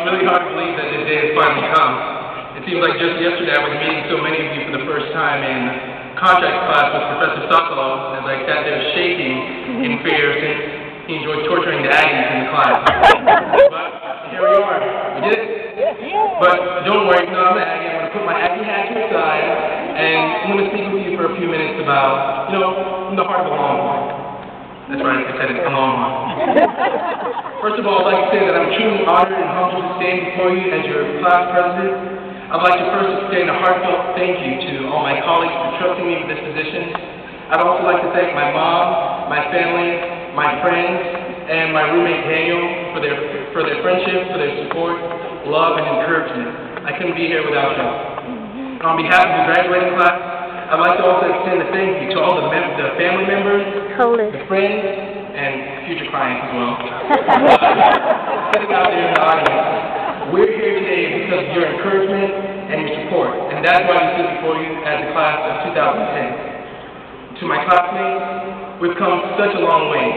really hard to believe that this day has finally come. It seems like just yesterday I was meeting so many of you for the first time in contract class with Professor Sokolow, as I sat there shaking in fear since he enjoyed torturing the Aggies in the class. But here we are. We did it. But don't worry, no, I'm an Aggie. I'm going to put my Aggie hat to the side, and I'm going to speak with you for a few minutes about, from the heart of a Longhorn. That's right, I said it, a Longhorn. First of all, I'd like to say that I'm truly honored and humbled to stand before you as your class president. I'd like to first extend a heartfelt thank you to all my colleagues for trusting me with this position. I'd also like to thank my mom, my family, my friends, and my roommate Daniel for their friendship, for their support, love, and encouragement. I couldn't be here without you. On behalf of the graduating class, I'd like to also extend a thank you to all the family members, the friends, and future clients as well. Sitting out there in the audience, we're here today because of your encouragement and your support, and that's why we stood before you as the class of 2010. To my classmates, we've come such a long way,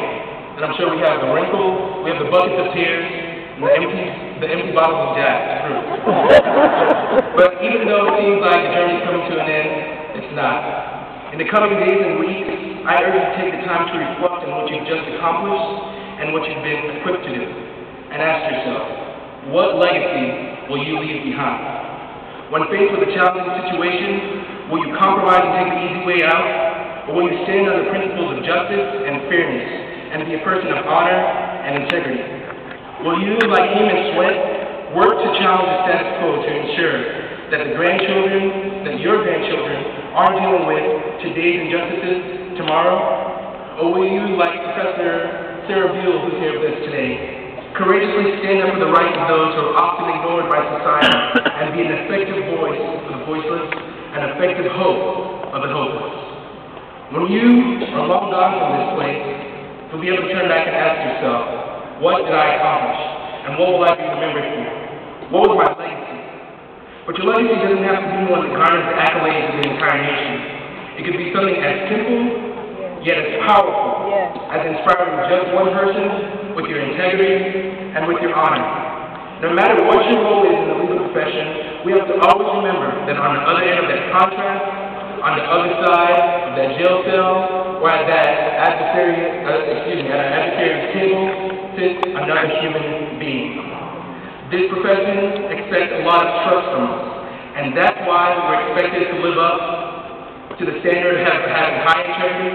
and I'm sure we have the wrinkles, we have the buckets of tears, and the empty bottles of Jack's fruit. But even though it seems like the journey is coming to an end, it's not. In the coming days and weeks, I urge you to take the time to reflect on what you've just accomplished and what you've been equipped to do. And ask yourself, what legacy will you leave behind? When faced with a challenging situation, will you compromise and take the easy way out? Or will you stand on the principles of justice and fairness and be a person of honor and integrity? Will you, like him and Sweat, work to challenge the status quo to ensure that your grandchildren aren't dealing with today's injustices tomorrow? Or will you, like Professor Sarah Buell, who's here with us today, courageously stand up for the rights of those who are often ignored by society and be an effective voice for the voiceless, an effective hope of the hopeless? When you are long gone from this place, you'll be able to turn back and ask yourself, what did I accomplish? And what will I be remembered for? What was my legacy? But your legacy doesn't have to be one that garners the accolades of the entire nation. It could be something as simple, yet as powerful, as inspiring just one person with your integrity and with your honor. No matter what your role is in the legal profession, we have to always remember that on the other end of that contract, on the other side of that jail cell, or at that adversarial table, sits another human being. This profession expects a lot of trust from us, and that's why we're expected to live up to the standard of having high integrity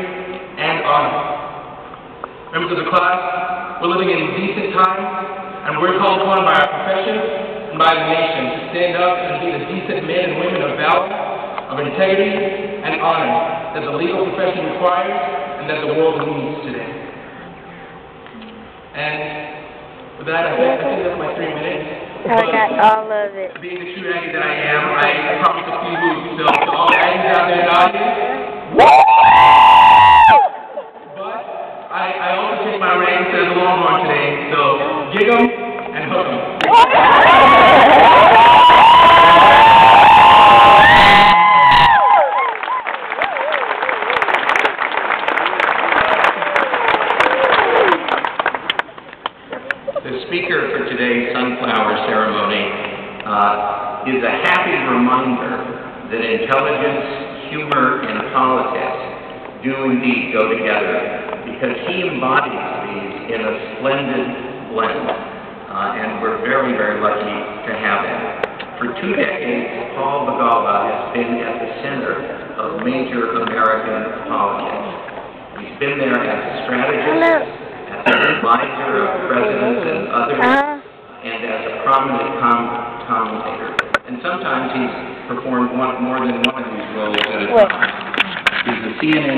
and honor. Members of the class, we're living in decent times, and we're called upon by our profession and by the nation to stand up and be the decent men and women of valor, of integrity, and honor that the legal profession requires and that the world needs today. And with that, I think that's my 3 minutes. I got all of it. Being the true Aggie that I am, I promise a few moves. So to all Aggies out there in the audience, but I also take my reins as a Longhorn today, so gig 'em and hook 'em. The speaker for today's sunflower ceremony is a happy reminder that intelligence, humor, and politics do indeed go together, because he embodies these in a splendid blend, and we're very, very lucky to have him. For 2 decades, Paul Begala has been at the center of major American politics. He's been there as a strategist, as an advisor of presidents and others, and as a prominent commentator. And sometimes he's performed more than one of these roles at a time. He's the CNN